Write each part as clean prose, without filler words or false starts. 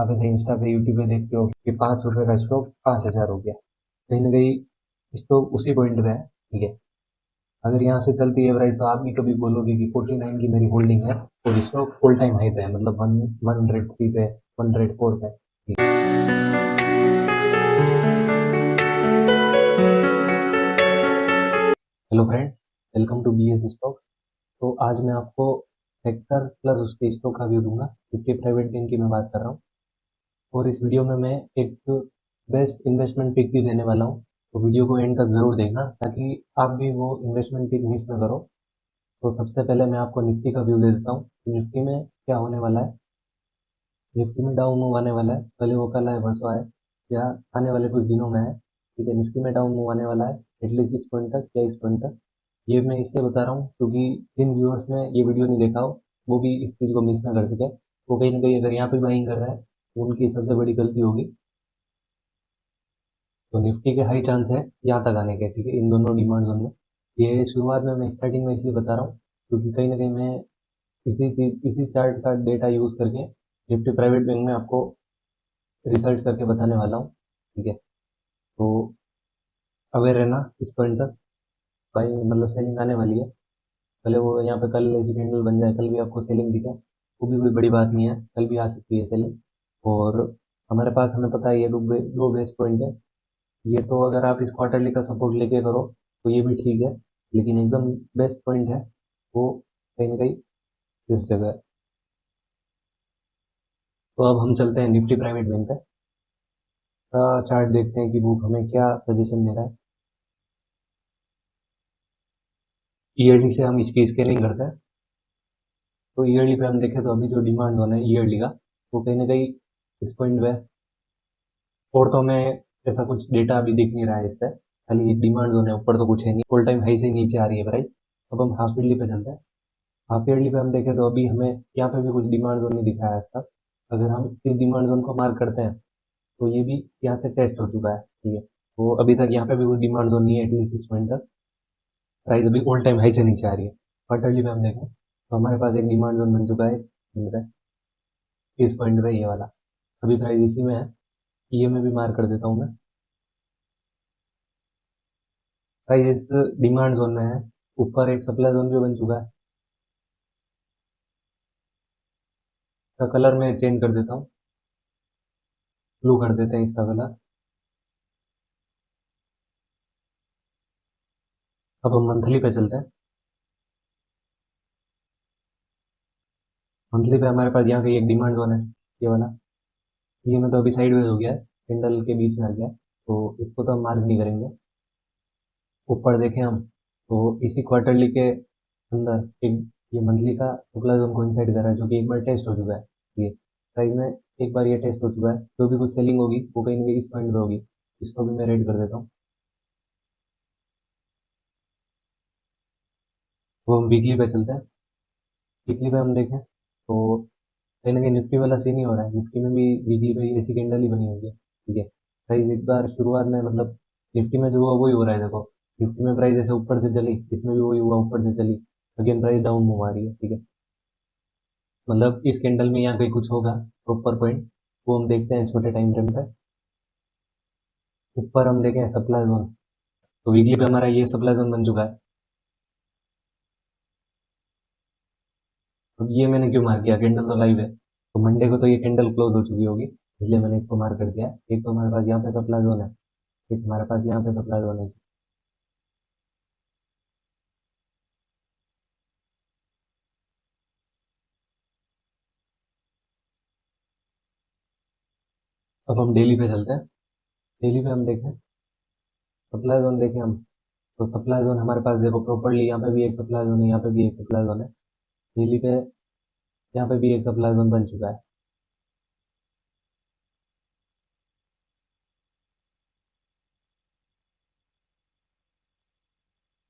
आप ऐसे इंस्टा पे यूट्यूब पे देखते हो कि 5 रुपए का स्टॉक 5,000 हो गया। कहीं ना कहीं स्टॉक उसी पॉइंट पे है। ठीक है। अगर यहाँ से चलती है एवरेज तो आप भी कभी बोलोगे कि 49 की मेरी होल्डिंग है और स्टॉक ऑल टाइम हाई पे है, मतलब 103 पे, 104 पे। Hello friends, welcome to B S stock. तो आज मैं आपको सेक्टर प्लस उसके स्टॉक का व्यू दूंगा। 50 प्राइवेट बैंक की मैं बात कर रहा हूँ और इस वीडियो में मैं एक बेस्ट इन्वेस्टमेंट पिक भी देने वाला हूँ। तो वीडियो को एंड तक जरूर देखना ताकि आप भी वो इन्वेस्टमेंट पिक मिस ना करो। तो सबसे पहले मैं आपको निफ्टी का व्यू दे देता हूँ। निफ्टी में क्या होने वाला है। निफ्टी में डाउन मूव आने वाला है, भले वो कल आए परसों आए या आने वाले कुछ दिनों में है। ठीक है, निफ्टी में डाउन मूव आने वाला है एटलीस्ट इस पॉइंट तक या इस पॉइंट तक। ये मैं इसलिए बता रहा हूँ क्योंकि जिन व्यूअर्स ने ये वीडियो नहीं देखा हो वो भी इस चीज़ को मिस ना कर सके। वो कहीं ना कहीं अगर यहाँ पे बाइंग कर रहा है तो उनकी सबसे बड़ी गलती होगी। तो निफ्टी के हाई चांस है यहाँ तक आने के। ठीक है, इन दोनों डिमांड जोन में। ये शुरुआत में मैं स्टार्टिंग में इसलिए बता रहा हूँ क्योंकि कहीं ना कहीं मैं इसी चार्ट का डेटा यूज करके निफ्टी प्राइवेट बैंक में आपको रिसर्च करके बताने वाला हूँ। ठीक है, तो अवेयर रहना इस पॉइंट तक। भाई मतलब सेलिंग आने वाली है, भले वो यहाँ पे कल ऐसी कैंडल बन जाए, कल भी आपको सेलिंग दिखे वो भी कोई बड़ी बात नहीं है, कल भी आ सकती है सेलिंग। और हमारे पास हमें पता है ये दो बेस्ट पॉइंट है। ये तो अगर आप इस क्वार्टरली का सपोर्ट लेके करो तो ये भी ठीक है, लेकिन एकदम बेस्ट पॉइंट है वो कहीं ना कहीं इस जगह है। तो अब हम चलते हैं निफ्टी प्राइवेट बैंक पे। चार्ट देखते हैं कि बुक हमें क्या सजेशन दे रहा है। ईयरली से हम इसकी स्केलिंग करते हैं। तो ईयरली पे हम देखें तो अभी जो डिमांड होना है ईयरली का वो कहीं ना कहीं इस पॉइंट पे है। और तो हमें ऐसा कुछ डेटा अभी दिख नहीं रहा है इससे, खाली डिमांड जोन है, ऊपर तो कुछ है नहीं। ऑल टाइम हाई से नीचे आ रही है प्राइस। अब हम हाफ ईयरली पे चलते हैं। हाफ ईयरली पे हम देखें तो अभी हमें यहाँ पे भी कुछ डिमांड जोन नहीं दिखा है आज तक। अगर हम इस डिमांड जोन को मार्क करते हैं तो ये भी यहाँ से टेस्ट हो चुका है। ठीक है, तो अभी तक यहाँ पे भी कोई डिमांड जोन नहीं है एटलीस्ट इस पॉइंट तक। प्राइस अभी ऑल टाइम हाई से नीचे आ रही है। क्वार्टरली पे हम देखें तो हमारे पास एक डिमांड जोन बन चुका है इस पॉइंट पे, ये वाला। अभी प्राइस इसी में है, ये में भी मार्क कर देता हूँ मैं। प्राइस इस डिमांड जोन में है। ऊपर एक सप्लाई जोन भी बन चुका है। इसका कलर मैं चेंज कर देता हूँ, ब्लू कर देते हैं इसका कलर। अब हम मंथली पे चलते हैं। मंथली पे हमारे पास यहाँ पे एक डिमांड जोन है, ये वाला। ये में तो अभी साइडवेज हो गया है, कैंडल के बीच में आ गया है, तो इसको तो हम मार्क नहीं करेंगे। ऊपर देखें हम तो इसी क्वार्टरली के अंदर एक ये मंथली का सप्लाई जोन कोइंसाइड कर रहा है जो कि एक बार टेस्ट हो चुका है। ये प्राइस में एक बार ये टेस्ट हो चुका है, जो भी कुछ सेलिंग होगी वो कहीं ना कहीं इस पॉइंट पे होगी। इसको भी मैं रेड कर देता हूँ। वो हम वीकली पे चलते हैं। वीकली पे हम देखें तो कहीं ना कहीं निफ्टी वाला सीन ही हो रहा है। निफ्टी में भी वीकली पे ऐसी कैंडल ही बनी हुई है। ठीक है, प्राइस एक बार शुरुआत में मतलब निफ्टी में जो हुआ वही हो रहा है। देखो निफ्टी में प्राइस जैसे ऊपर से चली, इसमें भी वही हुआ, ऊपर से चली, अगेन प्राइस डाउन मूव आ रही है। ठीक है, मतलब इस कैंडल में यहाँ कहीं कुछ होगा प्रॉपर पॉइंट, वो हम देखते हैं छोटे टाइम फ्रेम पे। ऊपर हम देखें सप्लाई जोन, तो वीकली पे हमारा ये सप्लाई जोन बन चुका है। अब ये मैंने क्यों मार किया, कैंडल तो लाइव है तो मंडे को तो ये कैंडल क्लोज हो चुकी होगी, इसलिए मैंने इसको मार कर दिया। एक तो हमारे पास यहाँ पे सप्लाई जोन है, एक हमारे पास यहाँ पे सप्लाई जोन है। अब हम डेली पे चलते हैं। डेली पे हम देखें सप्लाई जोन, देखें हम तो सप्लाई जोन हमारे पास देखो प्रॉपरली, यहाँ पे भी एक सप्लाई जोन है, यहाँ पे भी एक सप्लाई जोन है। डेली पे यहाँ पे भी एक सप्लाई जोन बन चुका है।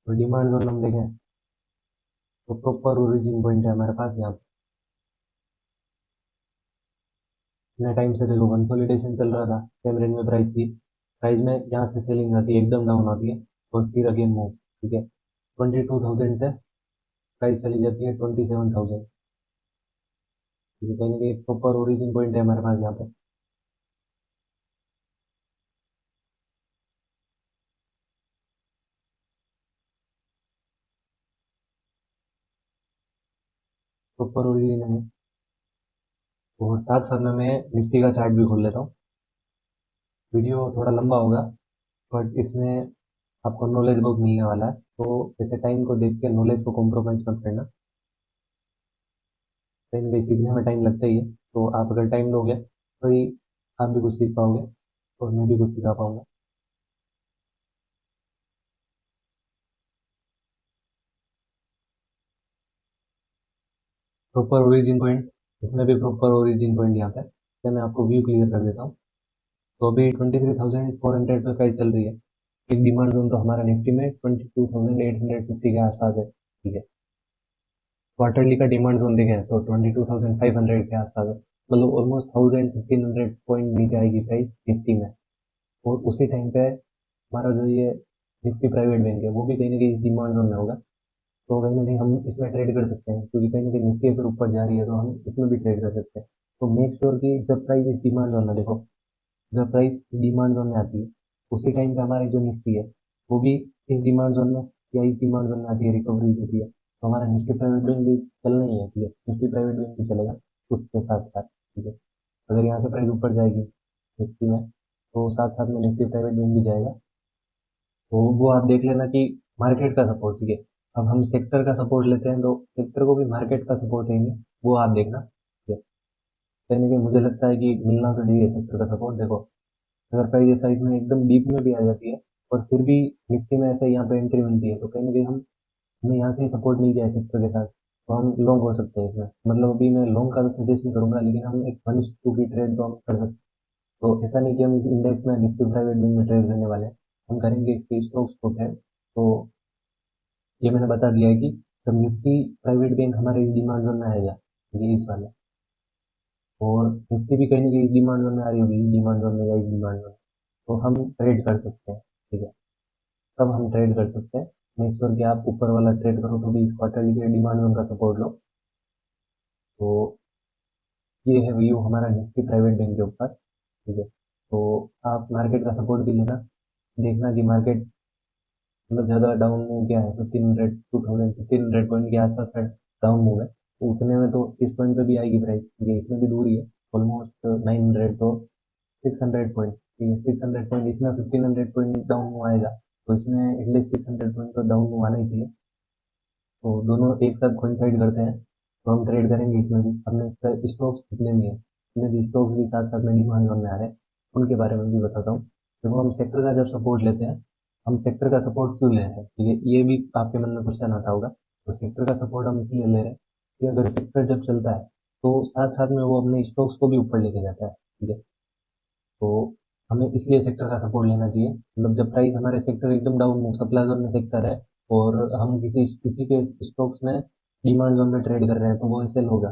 तो डिमांड जोन हम देखें तो प्रॉपर ओरिजिन पॉइंट है हमारे पास यहाँ पे। इतने टाइम से देखो कंसोलिडेशन चल रहा था सेम रेंज में प्राइस की। प्राइस में यहाँ से सेलिंग आती है, एकदम डाउन होती है और फिर अगेन मूव। ठीक है, 22,000 से प्राइस चली जाती है 27,000। ठीक है, कहीं ना कहीं प्रॉपर ओरिजिन पॉइंट है हमारे पास यहाँ पे। प्रॉपर ओरिजिन है। और साथ साथ में मैं निफ्टी का चार्ट भी खोल लेता हूँ। वीडियो थोड़ा लंबा होगा, बट इसमें आपको नॉलेज बहुत मिलने वाला है, तो जैसे टाइम को देख के नॉलेज को कॉम्प्रोमाइज़ मत करना। कहीं ना कहीं सीखने में टाइम लगता ही है, तो आप अगर टाइम दोगे तो ही आप भी कुछ सीख पाओगे और मैं भी कुछ सिखा पाऊंगा। प्रॉपर ओरिजिन पॉइंट, इसमें भी प्रॉपर ओरिजिन पॉइंट यहाँ पे तो मैं आपको व्यू क्लियर कर देता हूँ। तो अभी 23,400 पे प्राइस चल रही है। एक डिमांड जोन तो हमारा निफ्टी में 22,850 के आसपास है, ठीक है। क्वार्टरली का डिमांड जोन देखें तो 22,500 के आसपास है, मतलब ऑलमोस्ट 1,000 1,500 पॉइंट नीचे आएगी प्राइस निफ्टी में। और उसी टाइम पे हमारा जो ये निफ्टी प्राइवेट बैंक है वो भी कहीं ना कहीं इस डिमांड जोन में होगा। तो कहीं ना कहीं हम इसमें ट्रेड कर सकते हैं, क्योंकि कहीं ना कहीं निफ्टी अगर ऊपर जा रही है तो हम इसमें भी ट्रेड कर सकते हैं। तो मेक श्योर कि जब प्राइस इस डिमांड जोन में, देखो जब प्राइस डिमांड जोन में आती है उसी टाइम पे हमारी जो निफ्टी है वो भी इस डिमांड जोन में या इस डिमांड जोन में आती है, रिकवरी देती है, तो हमारा निफ्टी प्राइवेट बैंक भी चलना ही है, ठीक है। निफ्टी प्राइवेट बैंक भी चलेगा उसके साथ साथ, ठीक है। अगर यहाँ से प्राइस ऊपर जाएगी निफ्टी में तो साथ साथ में निफ्टी प्राइवेट बैंक भी जाएगा। तो वो आप देख लेना कि मार्केट का सपोर्ट, ठीक है। अब हम सेक्टर का सपोर्ट लेते हैं तो सेक्टर को भी मार्केट का सपोर्ट लेंगे, वो आप देखना, ठीक है। कहीं ना कहीं मुझे लगता है कि मिलना तो चाहिए सेक्टर का सपोर्ट। देखो अगर प्राइस ऐसा इसमें एकदम डीप में भी आ जाती है और फिर भी निफ्टी में ऐसे यहाँ पे एंट्री मिलती है तो कहीं ना कहीं हम हमें यहाँ से ही सपोर्ट मिल गया है सेक्टर के साथ, तो हम लॉन्ग हो सकते हैं इसमें। मतलब अभी मैं लॉन्ग का तो सजेस्ट नहीं करूंगा, लेकिन हम एक 1:2 की ट्रेड तो हम कर सकते हैं। तो ऐसा नहीं कि हम इस इंडेक्स में निफ्टी प्राइवेट बैंक में ट्रेड करने वाले हैं, हम करेंगे इसके स्टॉक्स को ट्रेड। तो ये मैंने बता दिया है कि जब निफ्टी प्राइवेट बैंक हमारे इस डिमांड जोन में आएगा, ये इस वाले, और निफ्टी भी कहीं ना कहीं इस डिमांड जोन में आ रही होगी, इस डिमांड जोन में या इस डिमांड जोन में, तो हम ट्रेड कर सकते हैं, ठीक है। तब हम ट्रेड कर सकते हैं। मेक श्योर कि आप ऊपर वाला ट्रेड करो तो भी इस क्वार्टर के डिमांड जोन का सपोर्ट लो। तो ये है व्यू हमारा निफ्टी प्राइवेट बैंक के ऊपर, ठीक है। तो आप मार्केट का सपोर्ट भी लेना, देखना कि मार्केट मतलब ज़्यादा डाउन मूव क्या है, 1500 1500 पॉइंट के आसपास का डाउन मूव है, तो उतने में तो इस पॉइंट पे भी आएगी प्राइस, ठीक है। इसमें भी दूरी है ऑलमोस्ट 900, तो 600 पॉइंट, ठीक है। 600 पॉइंट इसमें 1500 पॉइंट डाउन मूव आएगा, तो इसमें एटलीस्ट 600 पॉइंट तो डाउन मूव आना ही चाहिए। तो दोनों एक साथ कोइंसाइड करते हैं तो हम ट्रेड करेंगे इसमें भी। हमने इसका स्टॉक्स कितने भी हैं, जितने भी स्टॉक्स भी साथ साथ में डिमांड जोन में आ रहे हैं उनके बारे में भी बताता हूँ। देखो हम सेक्टर का जब सपोर्ट लेते हैं, हम सेक्टर का सपोर्ट क्यों ले रहे हैं, ठीक है, ये भी आपके मन में क्वेश्चन आता होगा। तो सेक्टर का सपोर्ट हम इसलिए ले रहे हैं कि अगर सेक्टर जब चलता है तो साथ साथ में वो अपने स्टॉक्स को भी ऊपर लेके जाता है, ठीक है। तो हमें इसलिए सेक्टर का सपोर्ट लेना चाहिए। मतलब जब प्राइस हमारे सेक्टर एकदम डाउन हो, सप्लाई जोन में सेक्टर है और हम किसी किसी के स्टॉक्स में डिमांड जोन में ट्रेड कर रहे हैं तो वो सेल होगा,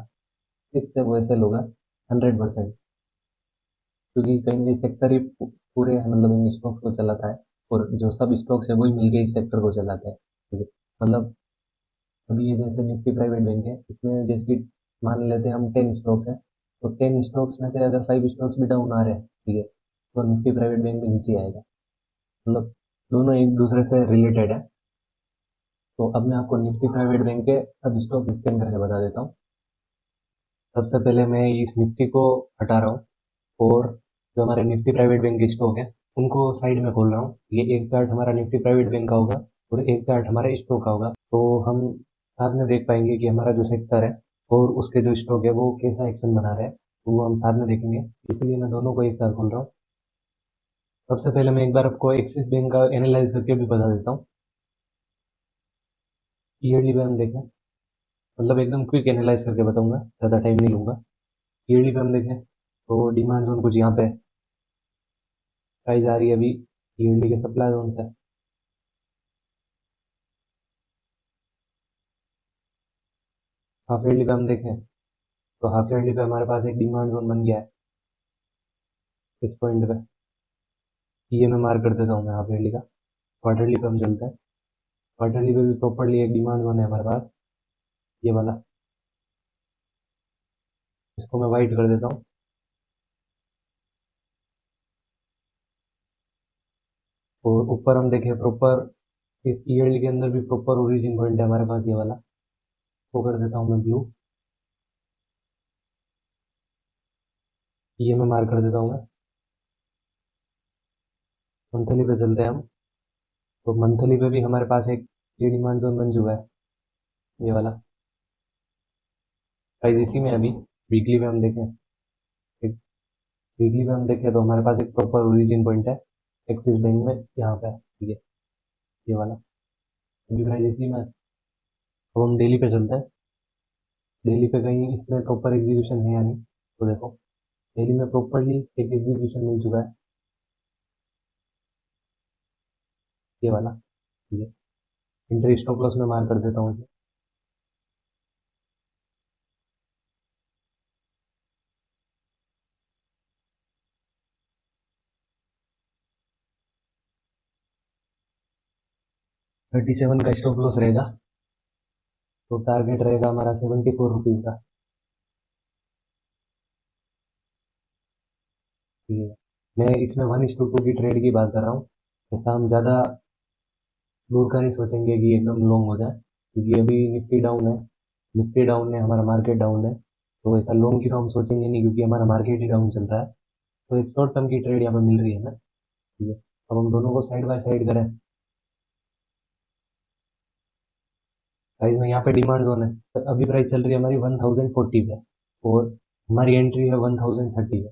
ठीक है, वो सेल होगा 100%। क्योंकि कहीं भी सेक्टर ही पूरे मतलब इन स्टॉक्स को चलाता है, और जो सब स्टॉक्स है वही मिलके इस सेक्टर को चलाते हैं, ठीक है। मतलब अभी ये जैसे निफ्टी प्राइवेट बैंक है, इसमें जैसे कि मान लेते हैं हम 10 स्टॉक्स हैं, तो 10 स्टॉक्स में से अगर 5 स्टॉक्स भी डाउन आ रहे हैं, ठीक है, तो निफ्टी प्राइवेट बैंक भी नीचे आएगा। मतलब दोनों एक दूसरे से रिलेटेड है। तो अब मैं आपको निफ्टी प्राइवेट बैंक के सब स्टॉक स्कैन करके बता देता हूँ। सबसे पहले मैं इस निफ्टी को हटा रहा हूँ और जो हमारे निफ्टी प्राइवेट बैंक के स्टॉक है उनको साइड में खोल रहा हूँ। ये एक चार्ट हमारा निफ्टी प्राइवेट बैंक का होगा और एक चार्ट हमारे स्टॉक का होगा, तो हम साथ में देख पाएंगे कि हमारा जो सेक्टर है और उसके जो स्टॉक है वो कैसा एक्शन बना रहे हैं, तो वो हम साथ में देखेंगे। इसलिए मैं दोनों को एक साथ खोल रहा हूँ। सबसे पहले मैं एक बार आपको एक्सिस बैंक का एनालाइज करके भी बता देता हूँ। ईयरली पे हम देखें, मतलब एकदम क्विक एनालाइज करके बताऊंगा, ज़्यादा टाइम नहीं लूंगा। ईयरली पे हम देखें तो डिमांड जोन कुछ यहाँ पे प्राइस आ रही है अभी ईयरली के सप्लाई जोन से। हाफ ईयरली पे हम देखें तो हाफ ईयरली पे हमारे पास एक डिमांड जोन बन गया है इस पॉइंट पे। ये मैं मार्क कर देता हूँ मैं हाफ ईयरली का। क्वार्टरली पे हम चलते हैं। क्वार्टरली पे भी प्रॉपरली एक डिमांड जोन है हमारे पास, ये वाला। इसको मैं वाइट कर देता हूँ। और ऊपर हम देखें प्रॉपर इस ईयरली के अंदर भी प्रॉपर ओरिजिन पॉइंट है हमारे पास, ये वाला। वो कर देता हूँ मैं ब्लू। ये मैं मार्क कर देता हूँ मैं। मंथली पे चलते हैं हम। तो मंथली पे भी हमारे पास एक ये डिमांड जोन बन चुका है, ये वाला। प्राइस इसी में है अभी। वीकली पे हम देखें, वीकली पे हम देखें तो हमारे पास एक प्रॉपर ओरिजिन पॉइंट है एक्सिस बैंक में, यहाँ पे है, ठीक है, ये वाला। अभी प्राइस इसी में है। तो हम डेली पे चलते हैं। डेली पे कहीं इसमें प्रॉपर एग्जीक्यूशन है या नहीं, तो देखो डेली में प्रॉपरली एक एग्जीक्यूशन मिल चुका है, ये वाला, ठीक है। इंट्री स्टॉप लॉस में मार्क कर देता हूँ इसे। 37 का स्टॉप लॉस रहेगा। तो टारगेट रहेगा हमारा 74 रुपीज़ का, ठीक है। मैं इसमें 1:2 की ट्रेड की बात कर रहा हूँ। ऐसा हम ज़्यादा दूर का नहीं सोचेंगे कि एकदम लॉन्ग हो जाए, क्योंकि अभी निफ्टी डाउन है, निफ्टी डाउन है, हमारा मार्केट डाउन है। तो ऐसा लॉन्ग की तो हम सोचेंगे नहीं, क्योंकि हमारा मार्केट ही डाउन चल रहा है। तो एक शॉर्ट टर्म की ट्रेड यहाँ पे मिल रही है ना, ठीक है। अब हम दोनों को साइड बाय साइड करें। प्राइस में यहाँ पे डिमांड जोन है, तो अभी प्राइस चल रही है हमारी 1040 पे, और हमारी एंट्री है 1030 पे।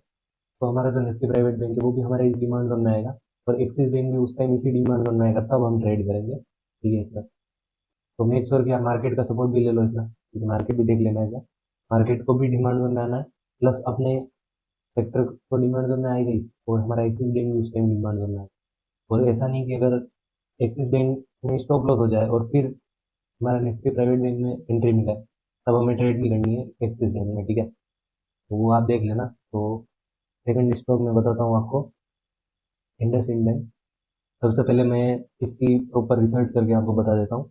तो हमारा जो निफ्टी प्राइवेट बैंक है वो भी हमारे इस डिमांड जोन में आएगा, और एक्सिस बैंक भी उस टाइम इसी डिमांड जोन में आएगा, तब हम ट्रेड करेंगे, ठीक है इसमें। तो मेक श्योर कि आप मार्केट का सपोर्ट भी ले लो इसमें, क्योंकि मार्केट भी देख लेना है क्या, मार्केट को भी डिमांड जोन में आना है, प्लस अपने सेक्टर को डिमांड जोन में आई गई, और हमारा एक्सिस बैंक भी उस टाइम डिमांड जोन में आएगा। और ऐसा नहीं कि अगर एक्सिस बैंक में स्टॉप लॉस हो जाए और फिर हमारा निफ्टी प्राइवेट बैंक में एंट्री मिला है, तब हमें ट्रेड नहीं करनी है एक्सिस बैंक में, ठीक है। तो वो आप देख लेना। तो सेकंड स्टॉक मैं बताता हूँ आपको, इंडसइंड बैंक। सबसे पहले मैं इसकी प्रॉपर रिसर्च करके आपको बता देता हूँ।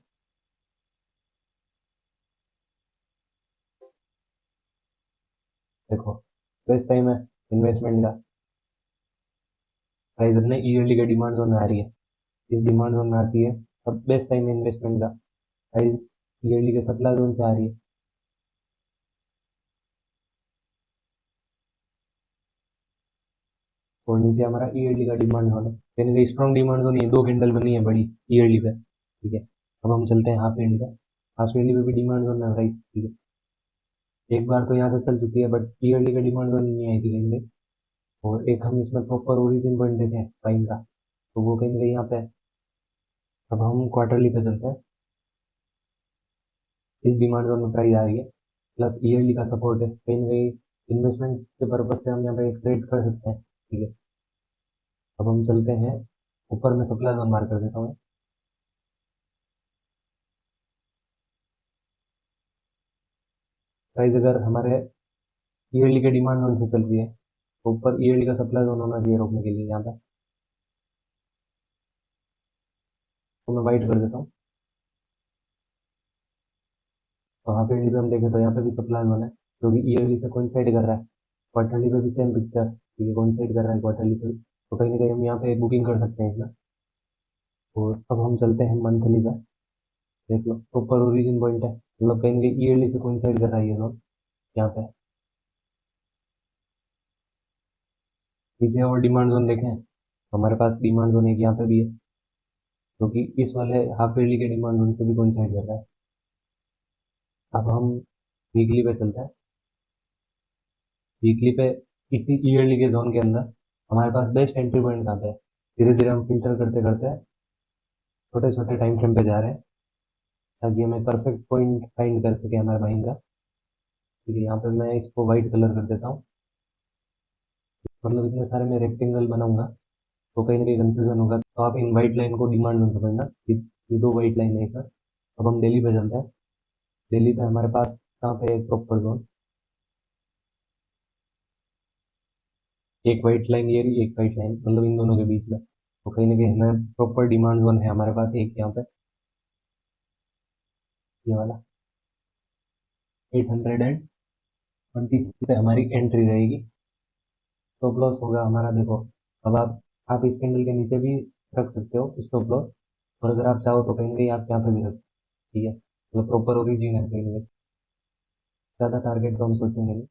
देखो, बेस्ट टाइम है इन्वेस्टमेंट का, प्राइस अपने ईयरली का डिमांड जोन में आ रही है, इस डिमांड जोन में आती है, और बेस्ट टाइम है इन्वेस्टमेंट का, प्राइस ईयरली के सप्लाई जोन से आ रही है। और नीचे हमारा ईयरली का डिमांड जोन है, यानी कि स्ट्रॉन्ग डिमांड जोन, ये दो कैंडल बनी है बड़ी ईयरली पे, ठीक है। अब हम चलते हैं हाफ ईयरली पे। हाफ ईयरली पे भी डिमांड जोन में है भाई, ठीक है। एक बार तो यहाँ से चल चुकी है, बट ईयरली का डिमांड जोन नहीं आई थी कहीं पे। और एक हम इसमें प्रॉपर ओरिजिन पॉइंट देते हैं बाइंग का, तो वो कहीं ना कहीं यहाँ पे है। अब हम क्वार्टरली पे चलते हैं। इस डिमांड जोन में प्राइस आ रही है, प्लस ईयरली का सपोर्ट है, कहीं ना कहीं इन्वेस्टमेंट के पर्पज से हम यहाँ पे ट्रेड कर सकते हैं, ठीक है। अब हम चलते हैं ऊपर, में सप्लाई जोन मार्क कर देता हूँ। प्राइस अगर हमारे ईयरली के डिमांड जोन से चल रही है, तो ऊपर ईयरली का सप्लाई जोन होना चाहिए रोकने के लिए यहाँ पे। तो मैं वाइट कर देता हूँ। तो हाफ ईयरली पे हम देखें तो यहाँ पे भी सप्लाई जोन है, जो कि ईयरली से कोइंसाइड कर रहा है। क्वार्टरली पे भी सेम पिक्चर, ठीक है, कोइंसाइड कर रहा है क्वार्टरली पे भी। तो कहीं ना कहीं हम यहाँ पे बुकिंग कर सकते हैं इसमें। और अब हम चलते हैं मंथली पे। देख लो, प्रॉपर ओरिजिन पॉइंट है, मतलब कहीं ना कहीं ईयरली से कोइंसाइड कर रहा है ये जोन यहाँ पे। पीछे और डिमांड जोन देखें, तो हमारे पास डिमांड जोन एक यहाँ पे भी है, जो कि इस वाले हाफ ईयरली के डिमांड जोन से भी कोइंसाइड कर रहा है। अब हम वीकली पे चलते हैं। वीकली पे इसी ईयरली के जोन के अंदर हमारे पास बेस्ट एंट्री पॉइंट कहाँ पे है। धीरे धीरे हम फिल्टर करते करते छोटे छोटे टाइम फ्रेम पे जा रहे हैं, ताकि हमें परफेक्ट पॉइंट फाइंड कर सके हमारे बाइंग का, ठीक है। यहाँ पे मैं इसको वाइट कलर कर देता हूँ, मतलब इतने सारे मैं रेक्टेंगल बनाऊंगा तो कहीं ना कहीं कंफ्यूजन होगा, तो आप इन वाइट लाइन को डिमांड जोन समझना, ये दो वाइट लाइन है एक। अब हम दिल्ली पे चलते हैं। दिल्ली पे हमारे पास कहाँ पे एक प्रॉपर जोन, एक वाइट लाइन ये रही, एक वाइट लाइन, मतलब इन दोनों के बीच में। तो कहीं ना कहीं हमें प्रॉपर डिमांड जोन है हमारे पास एक यहाँ पे, ये वाला 820 पे हमारी एंट्री रहेगी। स्टॉप लॉस होगा हमारा, देखो, अब आप इस कैंडल के नीचे भी रख सकते हो स्टॉप लॉस, और अगर आप चाहो तो कहीं ना कहीं आप यहाँ पे भी रख सकते हो, ठीक है। मतलब प्रॉपर ओरिजिन है कहीं ना कहीं, ज़्यादा टारगेट तो हम सोचेंगे नहीं।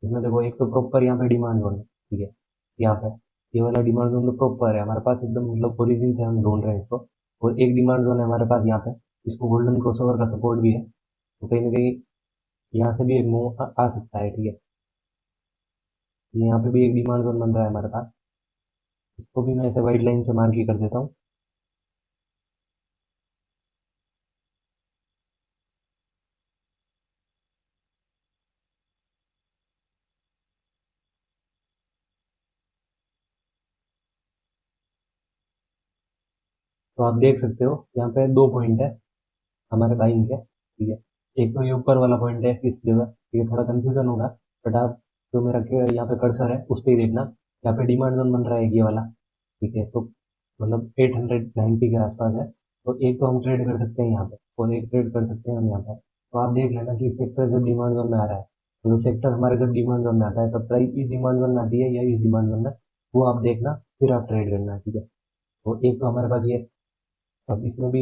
इसमें देखो एक तो प्रॉपर यहाँ पे डिमांड जोन है, ठीक है। यहाँ पे ये वाला डिमांड जोन तो प्रॉपर है हमारे पास एकदम, मतलब ओरिजिन से हम ढूंढ रहे हैं इसको। और एक डिमांड जोन है हमारे पास यहाँ पे, इसको गोल्डन क्रॉसओवर का सपोर्ट भी है, तो कहीं ना कहीं यहाँ से भी एक मूव आ सकता है, ठीक है। ये यहाँ पे भी एक डिमांड जोन बन रहा है हमारे पास, इसको भी मैं ऐसे वाइट लाइन से मार्क ही कर देता हूँ। तो आप देख सकते हो यहाँ पे दो पॉइंट है हमारे बाइंग के, ठीक है। एक तो ये ऊपर वाला पॉइंट है इस जगह, ये थोड़ा कंफ्यूजन होगा, बट आप जो मेरा यहाँ पे कर्सर है उस पर ही देखना, यहाँ पे डिमांड जोन बन रहा है ये वाला, ठीक है। तो मतलब 890 के आसपास है, तो एक तो हम ट्रेड कर सकते हैं यहाँ पे, और एक ट्रेड कर सकते हैं हम यहाँ पे। तो आप देख लेना कि सेक्टर जब डिमांड जोन में आ रहा है, तो जो सेक्टर हमारे जब डिमांड जोन में आता है तब प्राइस इस डिमांड जोन में आती है या इस डिमांड जोन में, वो आप देखना, फिर आप ट्रेड करना, ठीक है। तो एक तो हमारे पास ये, अब इसमें भी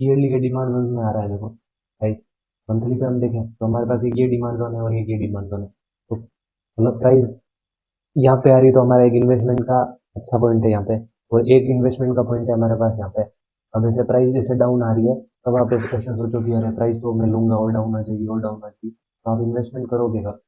ईयरली का डिमांड जोन में आ रहा है देखो प्राइस। मंथली पे हम देखें तो हमारे पास एक ये डिमांड जोन है और एक ये डिमांड जोन है, तो मतलब प्राइस यहाँ पे आ रही है, तो हमारा एक इन्वेस्टमेंट का अच्छा पॉइंट है यहाँ पे, और एक इन्वेस्टमेंट का पॉइंट है हमारे पास यहाँ पे। अब ऐसे प्राइस जैसे डाउन आ रही है, तब आप ऐसे ऐसे सोचो कि अरे प्राइस तो मैं लूंगा और डाउन आ जाएगी और डाउन आ जाएगी, तो आप इन्वेस्टमेंट करोगे कब,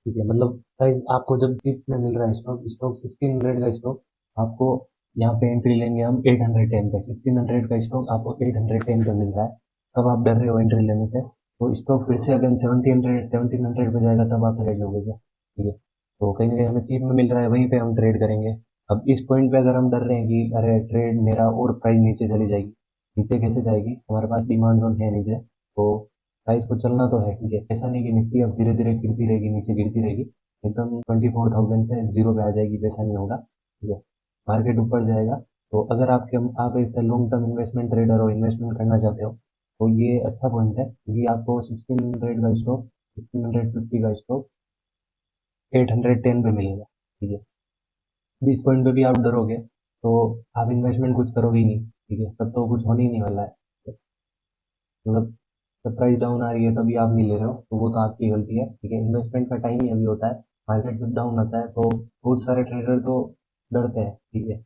ठीक है। मतलब प्राइस आपको जब डिप में मिल रहा है स्टॉक स्टॉक 1600 का स्टॉक, आपको यहाँ पे एंट्री लेंगे हम 810 पे, 1600 का स्टॉक आपको 810 पे मिल रहा है, तब आप डर रहे हो एंट्री लेने से, तो स्टॉक फिर से अगर 1700 पे जाएगा तब आप ट्रेड लोगे क्या, ठीक है। तो कहीं ना कहीं हमें चीप में मिल रहा है, वहीं पे हम ट्रेड करेंगे। अब इस पॉइंट पे अगर हम डर रहे हैं कि अरे ट्रेड मेरा और प्राइस नीचे चली जाएगी, नीचे कैसे जाएगी, हमारे पास डिमांड जोन है नीचे, तो प्राइस को चलना तो है, ठीक है। ऐसा नहीं कि निफ्टी अब धीरे धीरे गिरती रहेगी, नीचे गिरती रहेगी, एकदम 24,000 से जीरो पे आ जाएगी, वैसा नहीं होगा, ठीक है। मार्केट ऊपर जाएगा, तो अगर आप इसे लॉन्ग टर्म इन्वेस्टमेंट ट्रेडर हो, इन्वेस्टमेंट करना चाहते हो, तो ये अच्छा पॉइंट है, क्योंकि आपको 1600 का स्टॉक, 1650 का स्टॉक 810 पे मिलेगा, ठीक है। 20 पॉइंट पे भी आप डरोगे तो आप इन्वेस्टमेंट कुछ करोगे ही नहीं, ठीक है, तब तो कुछ होने ही नहीं वाला है। मतलब जब प्राइस डाउन आ रही है तभी आप नहीं ले रहे हो, तो वो तो आपकी गलती है, ठीक है। इन्वेस्टमेंट का टाइम ही अभी होता है, मार्केट जब डाउन आता है तो बहुत सारे ट्रेडर तो डरते हैं, ठीक है।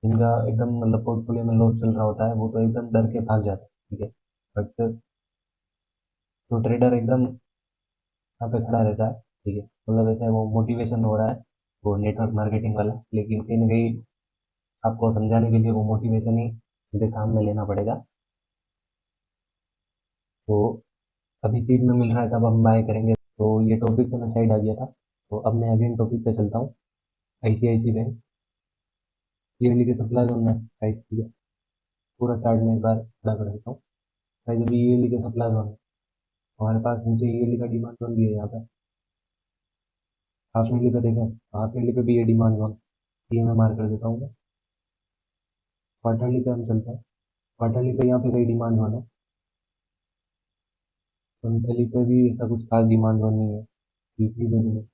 जिनका एकदम मतलब पोर्टफोलियो में लॉस चल रहा होता है, वो तो एकदम डर के भाग जाते हैं, ठीक है। बट जो ट्रेडर एकदम यहाँ पे खड़ा रहता है, ठीक है, मतलब ऐसे वो मोटिवेशन हो रहा है, वो नेटवर्क मार्केटिंग वाला, लेकिन कहीं ना कहीं आपको समझाने के लिए वो मोटिवेशन ही मुझे काम में लेना पड़ेगा। तो अभी चीज में मिल रहा है तब हम बाय करेंगे, तो ये टॉपिक से मैं साइड आ गया था, तो अब मैं अगेन टॉपिक पे चलता हूँ। आईसीआईसी बैंक ईयरली के सप्लाई जोन में प्राइस की है, पूरा चार्ट में एक बार खड़ा कर देता हूँ। प्राइस अभी ईयरली के सप्लाई जोन है, हमारे पास नीचे ईयरली का डिमांड जोन भी है यहाँ पे। हाफ ईयरली पे देखें, हाफ ईयरली पे भी ये डिमांड जोन, ये मैं मार्क कर देता हूँ। क्वार्टरली पे हम चलते हैं, क्वार्टरली पे यहाँ पे कई डिमांड जोन है, मंथली पे भी ऐसा कुछ खास डिमांड जोन नहीं है, वीकली पे भी नहीं।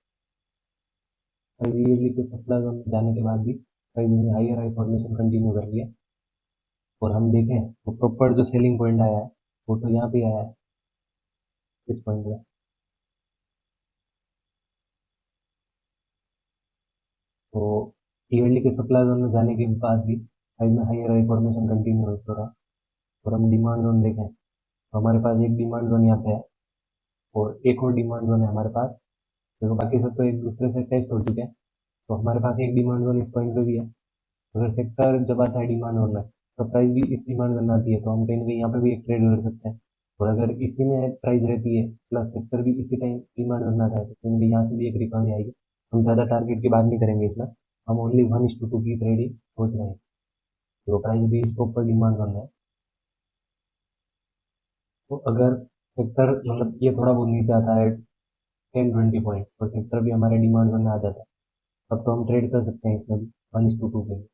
प्राइस ईयरली के सप्लाई जोन में जाने के बाद भी प्राइस ने हाइयर हाई फॉर्मेशन कंटिन्यू कर लिया, और हम देखें तो प्रॉपर जो सेलिंग पॉइंट आया है वो तो यहाँ पे आया है, इस पॉइंट पे। तो ईयरली के सप्लाई जोन में जाने के बाद भी प्राइस में हाइयर हाई फॉर्मेशन कंटिन्यू हो रहा, और हम डिमांड जोन देखें तो हमारे पास एक डिमांड जोन यहाँ पे है, और एक और डिमांड जोन है हमारे पास, देखो बाकी सब तो एक दूसरे से टेस्ट हो चुके हैं, तो हमारे पास एक डिमांड जोन इस पॉइंट पे भी है। अगर सेक्टर जब आता है डिमांड जोन में, तो प्राइस भी इस डिमांड जोन में आती है, तो हम कहीं ना कहीं यहाँ पे भी एक ट्रेड कर सकते हैं। और अगर इसी में प्राइस रहती है प्लस सेक्टर भी इसी टाइम डिमांड जोन में आता है, तो कहीं ना कहीं यहाँ से भी एक रिकवरी आएगी। हम ज़्यादा टारगेट की बात नहीं करेंगे इसमें, हम ओनली 1:2 की ट्रेड ही सोच रहे हैं। तो प्राइस भी इसके ऊपर डिमांड जोन में है, तो अगर सेक्टर मतलब ये थोड़ा बहुत नीचे आता है 10-20 पॉइंट, और सेक्टर भी हमारे डिमांड जोन में आ जाता है, तब तो हम ट्रेड कर सकते हैं इसमें भी 1:2 के लिए।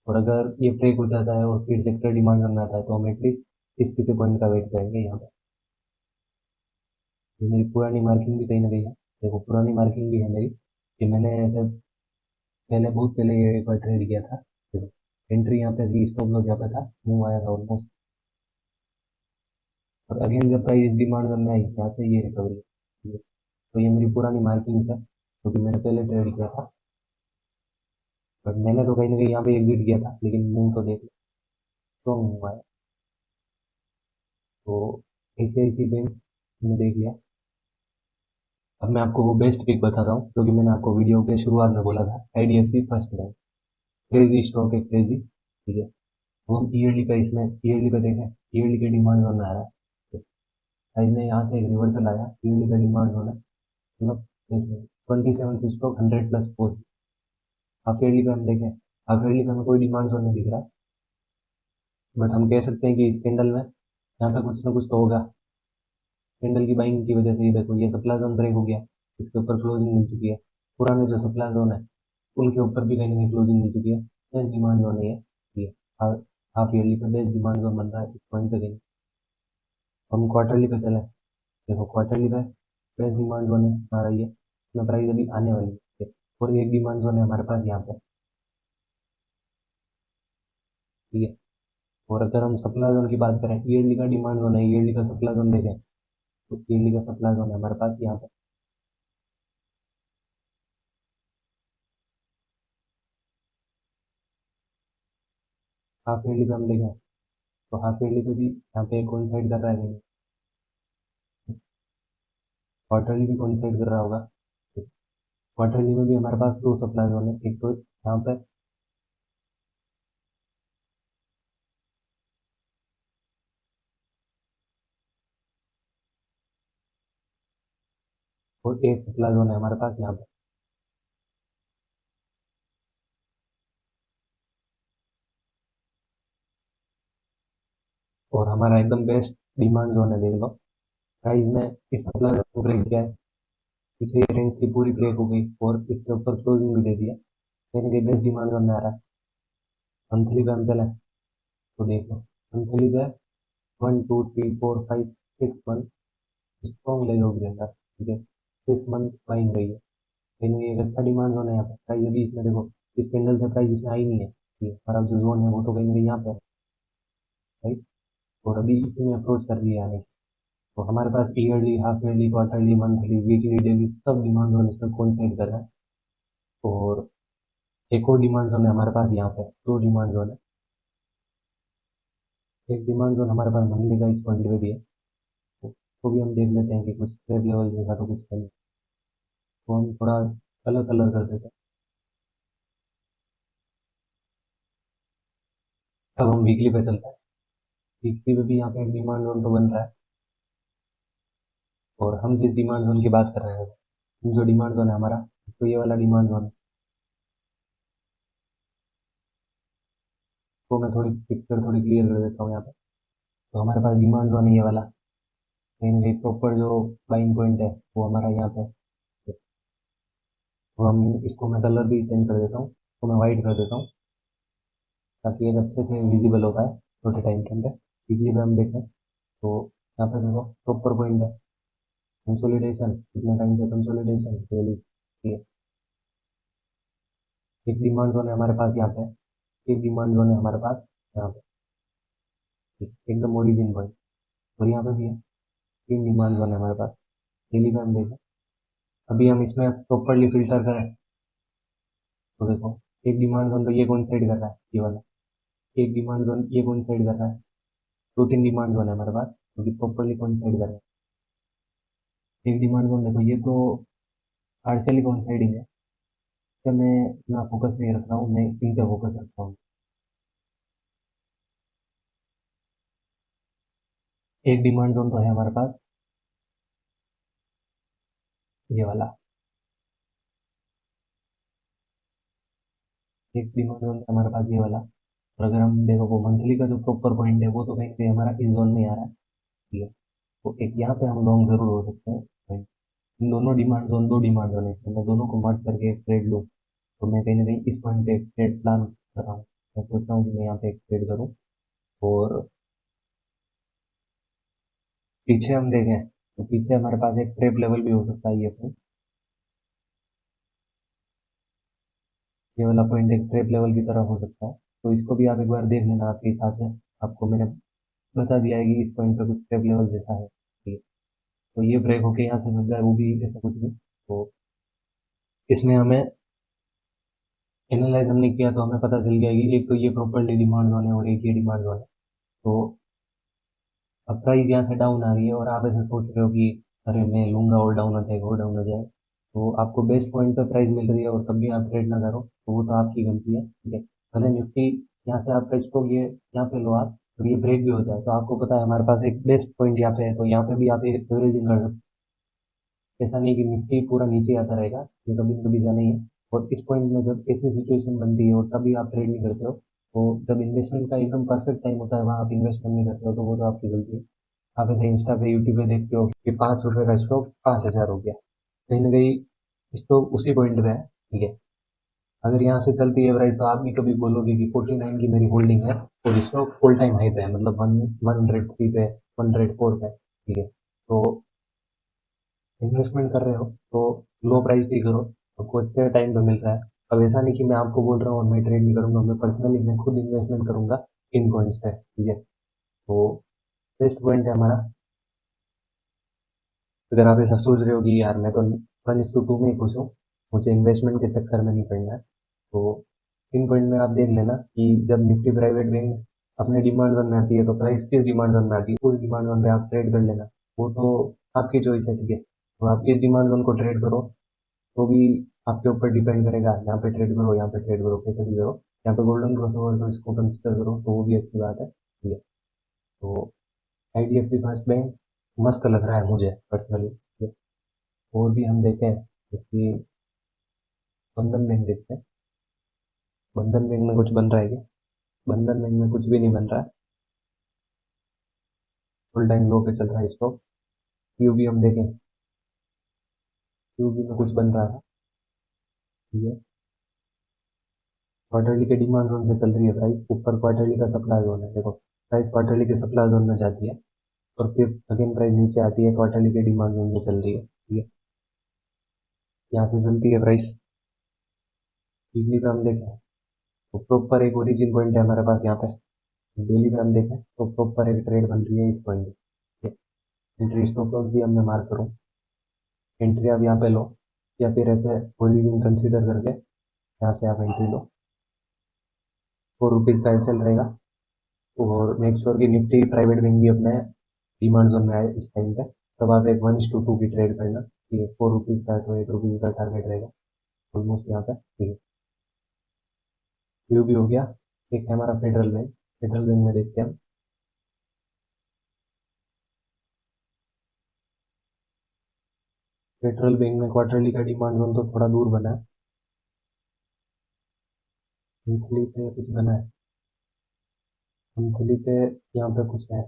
और अगर ये ब्रेक हो जाता है और फिर सेक्टर डिमांड करना आता है, तो हम एटलीस्ट इस किसी पॉइंट का वेट करेंगे यहाँ पे। ये मेरी पुरानी मार्किंग भी कहीं ना कहीं है, देखो पुरानी मार्किंग भी है मेरी, कि मैंने ऐसे पहले बहुत पहले ये एक बार ट्रेड किया था, देखो एंट्री यहाँ पे थी, स्टॉप लॉस यहाँ पे था, मूव आया था ऑलमोस्ट, और अगेन जब प्राइस डिमांड करना आई यहाँ से ये रिकवरी है, ठीक है। तो ये मेरी पुरानी मार्किंग्स है क्योंकि मैंने पहले ट्रेड किया था, बट मैंने तो कहीं ना कहीं यहाँ पे एग्जिट किया था, लेकिन मूव तो देख स्ट्रॉन्ग हुआ है। तो ICICI बैंक मैंने देख लिया। अब मैं आपको वो बेस्ट पिक बताता हूँ जो कि मैंने आपको वीडियो के शुरुआत में बोला था, IDFC first bank. Crazy stock है, क्रेजी, ठीक है। वो ईयरली का, इसमें ईयरली का देखें, ईयरली के डिमांड जोन में आ रहा है। प्राइस ने यहाँ से एक रिवर्सल आया, ईयरली का डिमांड जोन है, मतलब 27 से स्टॉक 100 प्लस पहुंच। हाफ ईयरली पे हम देखें, हाफ ईयरली पे हमें कोई डिमांड जोन नहीं दिख रहा है, बट हम कह सकते हैं कि इस कैंडल में यहाँ पे कुछ ना कुछ तो होगा। कैंडल की बाइंग की वजह से ये देखो, ये सप्लाई जोन ब्रेक हो गया, इसके ऊपर क्लोजिंग मिल चुकी है। पुराने जो सप्लाई जोन है उनके ऊपर भी कहीं ना कहीं क्लोजिंग मिल चुकी है। बेस्ट डिमांड जोन है ये हाफ ईयरली पे बेस्ट डिमांड जोन बन रहा है इस पॉइंट पे कहीं। हम क्वार्टरली पे चले, देखो क्वार्टरली पे बेस्ट डिमांड जोन है हमारा ये, इसमें प्राइस अभी आने वाली है। और एक डिमांड जोन है हमारे पास यहाँ पे, ठीक है। और अगर हम सप्लाई जोन की बात करें, ईयरली का डिमांड जोन है, ईयरली का सप्लाई जोन देखें, तो ईयरली का सप्लाई जोन है हमारे पास यहाँ पे। हाफ ईयरली पे हम देखें, तो हाफ ईयरली पे भी यहाँ पे कौन साइड कर रहा है नहीं, क्वार्टरली भी कौन साइड कर रहा होगा। क्वार्टरली में भी हमारे पास दो सप्लाई जोन है, एक तो यहाँ पे और एक सप्लाई जोन है हमारे पास यहाँ पे। और हमारा एकदम बेस्ट डिमांड जोन है, देख लो प्राइस में इस सप्लाई जोन को ब्रेक किया है, पीछे ये रेंज की पूरी ब्रेक हो गई और इसके ऊपर क्लोजिंग भी दे दिया, यानी कि बेस्ट डिमांड जोन में आ रहा है। मंथली पे हम चले तो देख लो, मंथली पे 1 2 3 4 5 6 मंथ स्ट्रॉन्ग लेग होगी अंदर, ठीक है। 6 मंथ बाइंग रही है, यानी एक अच्छा डिमांड जोन है यहाँ पे। प्राइस अभी इसमें देखो, इस कैंडल से प्राइस इसमें आई नहीं है, ठीक है। हमारा जो जोन है वो तो कहीं ना कहीं यहाँ पे है, राइट। और अभी इसी में अप्रोच कर रही है आने की। तो हमारे पास yearly, half yearly, quarterly, monthly, weekly, daily सब डिमांड जोन इसमें कोइंसाइड कर रहा है। और एक और डिमांड जोन है हमारे पास यहाँ पे, दो डिमांड जोन है। एक डिमांड जोन हमारे पास मंथली का इस पॉइंट पे भी है, तो भी हम देख लेते हैं कि कुछ ट्रेड लेवल जैसा तो कुछ है नहीं, तो हम थोड़ा कलर कलर कर देते हैं। अब हम वीकली पे चलते हैं। वीकली पे भी यहाँ पे एक डिमांड जोन तो बन रहा है, और हम जिस डिमांड जोन की बात कर रहे हैं, जो डिमांड जोन है हमारा, तो ये वाला डिमांड जोन है। तो मैं थोड़ी पिक्चर थोड़ी क्लियर कर देता हूँ यहाँ पे। तो हमारे पास डिमांड जोन है ये वाला, कहीं ना कहीं प्रॉपर जो बाइंग पॉइंट है वो हमारा यहाँ पे है। तो हम इसको, मैं कलर भी चेंज कर देता हूँ, तो मैं वाइट कर देता हूँ ताकि एक अच्छे से विजिबल हो पाए छोटे टाइम फ्रेम पे। वीकली पे हम देखें तो यहाँ पे देखो प्रॉपर पॉइंट है, कंसोलिडेशन, कितने टाइम से कंसोलिडेशन डेली, ठीक है। एक डिमांड जोन है हमारे पास यहाँ पे, एक डिमांड जोन है हमारे पास यहाँ पे, ठीक, एकदम ओरिजिन पॉइंट। और यहाँ पे भी है, तीन डिमांड जोन है हमारे पास। डेली पे हम देखें, अभी हम इसमें प्रॉपरली फिल्टर करें तो देखो, एक डिमांड जोन तो ये कौन साइड कर रहा है, ये वाला। एक डिमांड जोन ये कौन साइड कर रहा है, दो तीन डिमांड जोन है हमारे पास क्योंकि प्रॉपरली कौन साइड कर रहा है। एक डिमांड जोन देखो, ये तो पार्शियली कौन साइडिंग है, तो मैं इतना फोकस नहीं रख रहा हूँ, मैं इन पे फोकस रखता हूँ। एक डिमांड जोन तो है हमारे पास ये वाला, एक डिमांड जोन है हमारे पास ये वाला। और अगर हम देखो वो मंथली का जो प्रॉपर पॉइंट है वो तो कहीं पे हमारा इस जोन में आ रहा है, ठीक है। तो एक यहाँ पे हम लॉन्ग जरूर हो सकते हैं point। इन दोनों डिमांड जोन, दो डिमांड जोन है, तो मैं दोनों को मर्ज करके एक ट्रेड लूँ, तो मैं कहीं ना कहीं इस पॉइंट पे एक ट्रेड प्लान कर रहा हूँ। मैं सोच रहा हूँ कि मैं यहाँ पे एक ट्रेड करूँ। और पीछे हम देखें तो पीछे हमारे पास एक ट्रेप लेवल भी हो सकता है, ये अपनी, ये वाला पॉइंट एक ट्रेप लेवल की तरह हो सकता है। तो इसको भी आप एक बार देख लेना आपके हिसाब से, आपको मैंने बता दिया है कि इस पॉइंट पे कुछ ट्रेप लेवल जैसा है, ठीक है। तो ये ब्रेक होके यहाँ से मिल जाए वो भी ऐसा कुछ नहीं। तो इसमें हमें एनालाइज हमने किया तो हमें पता चल गया कि एक तो ये प्रॉपर्ली डिमांड जोन है और एक ये डिमांड जोन है। तो अब प्राइस यहाँ से डाउन आ रही है और आप ऐसे सोच रहे हो कि अरे मैं लूंगा और डाउन हो जाएगा और डाउन हो जाए, तो आपको बेस्ट पॉइंट पे प्राइस मिल रही है और तब भी आप ट्रेड ना करो तो वो तो आपकी गलती है, ठीक है। भले निफ्टी यहाँ से आपका स्टॉक ये यहाँ पे लो आप, और ये ब्रेक भी हो जाए तो आपको पता है हमारे पास एक बेस्ट पॉइंट यहाँ पे है, तो यहाँ पे भी आप एवरेजिंग कर सकते हो। ऐसा नहीं कि निफ्टी पूरा नीचे आता रहेगा, ये कभी न कभी जाना ही है। और इस पॉइंट में जब ऐसी सिचुएशन बनती है और तभी आप ट्रेड नहीं करते हो, तो जब इन्वेस्टमेंट का एकदम परफेक्ट टाइम होता है वहाँ आप इन्वेस्टमेंट नहीं करते हो, तो वो तो आपकी गलती है। आप ऐसे इंस्टा पे यूट्यूब पे देखते हो कि 5 रुपए का स्टॉक 5,000 हो गया, कहीं ना कहीं स्टॉक उसी पॉइंट पे है, ठीक है। अगर यहाँ से चलती है प्राइस तो आप भी कभी बोलोगे कि 49 की मेरी होल्डिंग है और स्टॉक ऑल टाइम हाई पे है, मतलब 103 पे, 104 पे, ठीक है। तो इन्वेस्टमेंट कर रहे हो तो लो प्राइस भी करो, आपको अच्छे टाइम पे मिल रहा है। अब ऐसा नहीं कि मैं आपको बोल रहा हूँ और मैं ट्रेड नहीं करूंगा, मैं पर्सनली मैं खुद इन्वेस्टमेंट करूंगा इन कॉइन्स पे, ठीक है। तो बेस्ट पॉइंट है हमारा। अगर आप ऐसा सोच रहे हो कि यार मैं तो 1:2 में ही खुश हूँ, मुझे इन्वेस्टमेंट के चक्कर में नहीं पड़ना है, तो इन पॉइंट में आप देख लेना कि जब निफ्टी प्राइवेट बैंक अपने डिमांड जोन में आती है तो प्राइस किस डिमांड जोन में आती है, उस डिमांड जोन पे आप ट्रेड कर लेना। वो तो आपकी चॉइस है, ठीक है। तो आप इस डिमांड जोन को ट्रेड करो तो भी आपके ऊपर डिपेंड करेगा, यहाँ पे ट्रेड करो यहाँ पे ट्रेड करो कैसे भी करो। यहाँ पे गोल्डन क्रॉसओवर तो इसको कंसिडर करो तो वो भी अच्छी बात है, ठीक है। तो IDFC फर्स्ट बैंक मस्त लग रहा है मुझे पर्सनली। और भी हम देखें जैसे बंधन बैंक देखते हैं, बंधन बैंक में कुछ बन रहा है क्या? बंधन बैंक में कुछ भी नहीं बन रहा है, फुल टाइम लो पे चल रहा है स्टॉक। QB हम देखें, QB में कुछ बन रहा है, ठीक है। क्वार्टरली के डिमांड जोन से चल रही है प्राइस ऊपर, क्वार्टरली का सप्लाई जोन है, देखो प्राइस क्वार्टरली के सप्लाई जोन में जाती है और फिर अगेन प्राइस नीचे आती है, क्वार्टरली के डिमांड जोन में चल रही है, ठीक है। यहाँ से चलती है प्राइस। वीकली पे हम देखें तो प्रॉपर एक ओरिजिन पॉइंट है हमारे पास यहाँ पे। डेली पे हम देखें तो प्रॉपर एक ट्रेड बन रही है इस पॉइंट पे। एंट्री स्टॉप लॉस भी हमने मार्क करूँ, एंट्री आप यहाँ पे लो या फिर ऐसे ओरिजिन कंसीडर करके यहाँ से आप एंट्री लो। 4 रुपीज़ का एसएल रहेगा। और मेक श्योर कि निफ्टी प्राइवेट बैंक भी अपने डिमांड जोन में आए इस टाइम पे, तब आप एक 1:2 की ट्रेड करना, ठीक है। 4 रुपीज़ का तो 8 रुपीज़ का टारगेट रहेगा ऑलमोस्ट यहाँ पे, ठीक है। व्यू भी हो गया। एक है हमारा फेडरल बैंक, फेडरल बैंक में देखते हैं हम। फेडरल बैंक में क्वार्टरली का डिमांड जोन तो थोड़ा दूर बना है, मंथली पे कुछ बना है, मंथली पे यहाँ पे कुछ है।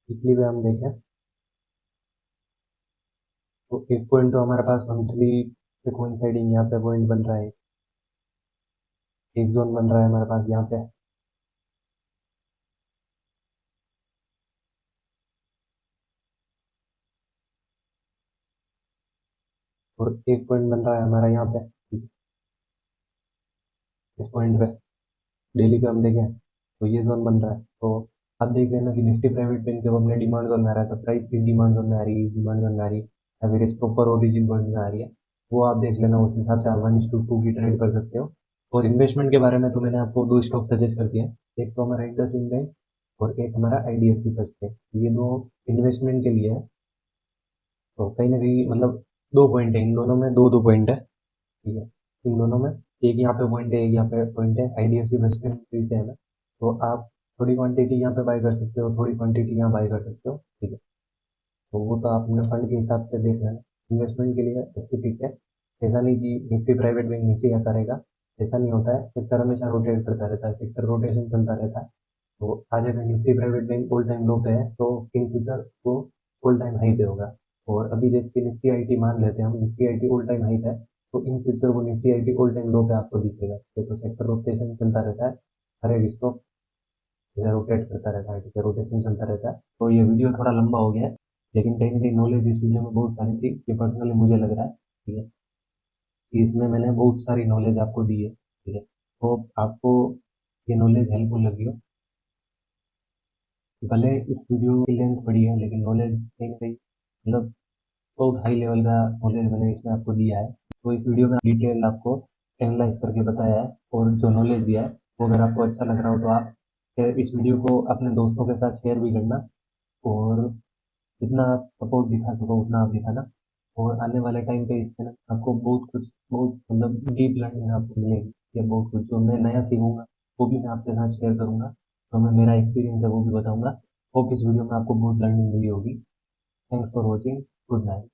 वीकली पे हम देखें तो एक पॉइंट तो हमारे पास मंथली पे कोइंसाइडिंग यहाँ पे पॉइंट बन रहा है, एक जोन बन रहा है हमारे पास यहाँ पे, और एक पॉइंट बन रहा है हमारा यहाँ पे, इस पॉइंट पे। डेली पे हम देखें तो ये जोन बन रहा है, तो आप देख लेना कि निफ्टी प्राइवेट बैंक जब अपने डिमांड जोन में आ रहा है तो प्राइस इस डिमांड जोन में आ रही है, इस डिमांड जोन में आ रही है, या फिर इस प्रॉपर ओरिजिन पॉइंट में आ रही है। वो आप देख लेना, उस हिसाब से आप 1:2 की ट्रेड कर सकते हो। और इन्वेस्टमेंट के बारे में तो मैंने आपको दो स्टॉक सजेस्ट कर दिए हैं, एक तो हमारा इंडसइंड बैंक और एक हमारा IDFC फर्स्ट बैंक, ये दो इन्वेस्टमेंट के लिए है। तो कहीं ना कहीं मतलब दो पॉइंट है इन दोनों में, दो दो पॉइंट है, ठीक है। इन दोनों में एक यहाँ पे पॉइंट है एक यहाँ पे पॉइंट है, IDFC फर्स्ट बैंक भी सेम है। तो आप थोड़ी क्वांटिटी यहाँ पे बाय कर सकते हो, थोड़ी क्वांटिटी यहाँ बाय कर सकते हो, ठीक है। तो वो तो आप अपने फंड के हिसाब से देख लेना। इन्वेस्टमेंट के लिए अच्छी पिक है। ऐसा नहीं कि निफ्टी प्राइवेट बैंक नीचे ही आता रहेगा, ऐसा नहीं होता है। सेक्टर हमेशा रोटेट करता रहता है, सेक्टर रोटेशन चलता रहता है। तो आज अगर Nifty private bank all time low पे है तो इन फ्यूचर वो ऑल टाइम हाई पे होगा। और अभी जैसे कि निफ्टी आईटी मान लेते हैं हम, Nifty IT all time high पे है, तो इन फ्यूचर वो Nifty IT all time low पे आपको दिखेगा। तो सेक्टर रोटेशन चलता रहता है, हर एक स्टॉक रोटेट करता रहता है, ठीक है, रोटेशन चलता रहता है। तो ये वीडियो थोड़ा लंबा हो गया है, लेकिन कहीं ना कहीं नॉलेज इस वीडियो में बहुत सारी थी, ये पर्सनली मुझे लग रहा है, ठीक है। कि इसमें मैंने बहुत सारी नॉलेज आपको दी है, ठीक है। तो आपको ये नॉलेज हेल्पफुल लगी हो। भले इस वीडियो की लेंथ बड़ी है लेकिन नॉलेज कहीं ना कहीं मतलब बहुत हाई लेवल का नॉलेज मैंने इसमें आपको दिया है। तो इस वीडियो में डिटेल आपको एनालाइज करके बताया है और जो नॉलेज दिया है वो अगर आपको अच्छा लग रहा हो तो आप इस वीडियो को अपने दोस्तों के साथ शेयर भी करना और जितना आप सपोर्ट दिखा सको उतना आप दिखाना। और आने वाले टाइम पे इस चैनल आपको बहुत कुछ बहुत मतलब डीप लर्निंग आपको मिलेगी या बहुत कुछ जो मैं नया सीखूंगा वो भी मैं आपके साथ शेयर करूंगा। तो मैं मेरा एक्सपीरियंस है वो भी बताऊंगा। होप इस वीडियो में आपको बहुत लर्निंग मिली होगी। Thanks for watching. Good night.